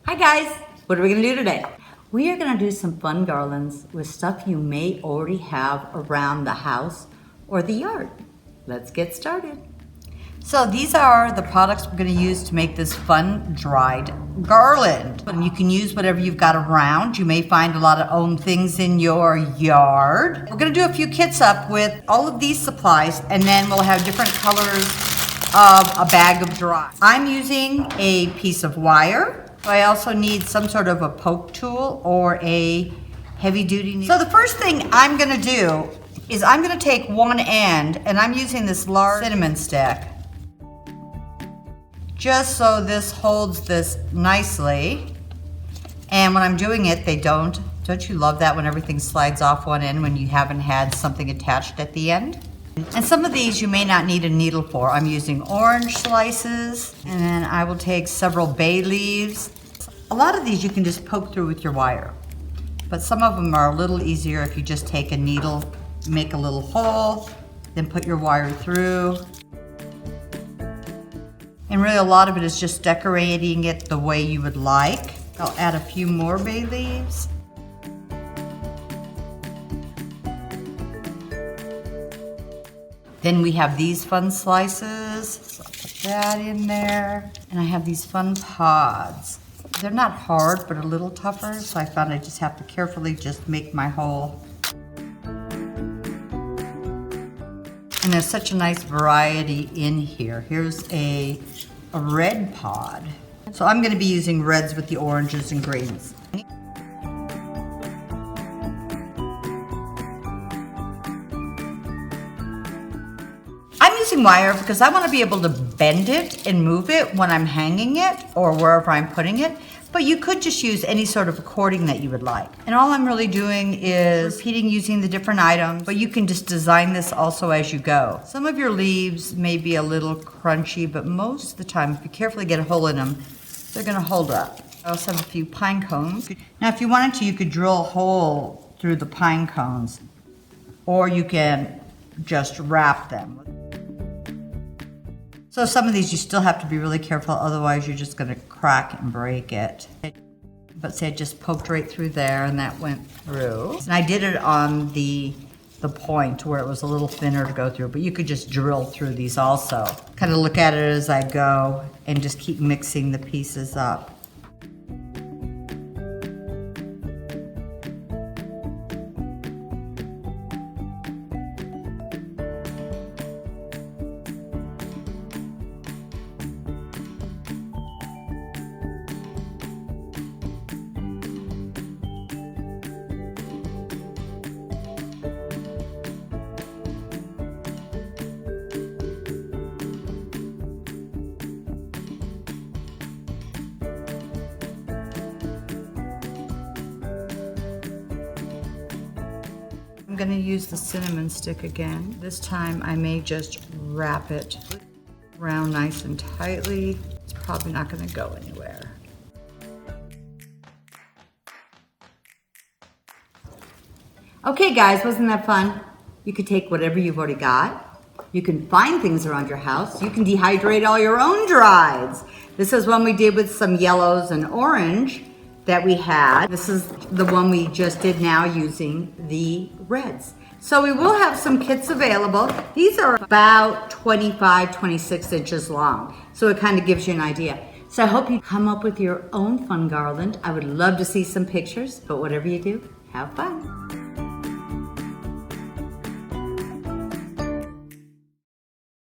Hi guys, what are we gonna do today? We are gonna do some fun garlands with stuff you may already have around the house or the yard. Let's get started. So these are the products we're gonna use to make this fun dried garland. And you can use whatever you've got around. You may find a lot of own things in your yard. We're gonna do a few kits up with all of these supplies, and then we'll have different colors of a bag of dry. I'm using a piece of wire. I also need some sort of a poke tool or a heavy duty needle. So the first thing I'm gonna do is I'm gonna take one end, and I'm using this large cinnamon stick, just so this holds this nicely. And when I'm doing it, don't you love that when everything slides off one end when you haven't had something attached at the end? And some of these you may not need a needle for. I'm using orange slices, and then I will take several bay leaves. A lot of these you can just poke through with your wire, but some of them are a little easier if you just take a needle, make a little hole, then put your wire through. And really a lot of it is just decorating it the way you would like. I'll add a few more bay leaves. Then we have these fun slices, so I'll put that in there. And I have these fun pods. They're not hard, but a little tougher, so I found I just have to carefully just make my hole. And there's such a nice variety in here. Here's a red pod. So I'm gonna be using reds with the oranges and greens. I'm using wire because I want to be able to bend it and move it when I'm hanging it or wherever I'm putting it, but you could just use any sort of cording that you would like. And all I'm really doing is repeating using the different items, but you can just design this also as you go. Some of your leaves may be a little crunchy, but most of the time, if you carefully get a hole in them, they're gonna hold up. I also have a few pine cones. Now, if you wanted to, you could drill a hole through the pine cones, or you can just wrap them. So some of these you still have to be really careful, otherwise you're just gonna crack and break it. But say I just poked right through there and that went through. And I did it on the point where it was a little thinner to go through, but you could just drill through these also. Kind of look at it as I go and just keep mixing the pieces up. I'm gonna use the cinnamon stick again. This time I may just wrap it around nice and tightly. It's probably not gonna go anywhere. Okay guys, wasn't that fun? You could take whatever you've already got. You can find things around your house. You can dehydrate all your own drieds. This is one we did with some yellows and orange that we had. This is the one we just did now using the reds. So we will have some kits available. These are about 25, 26 inches long. So it kind of gives you an idea. So I hope you come up with your own fun garland. I would love to see some pictures, but whatever you do, have fun.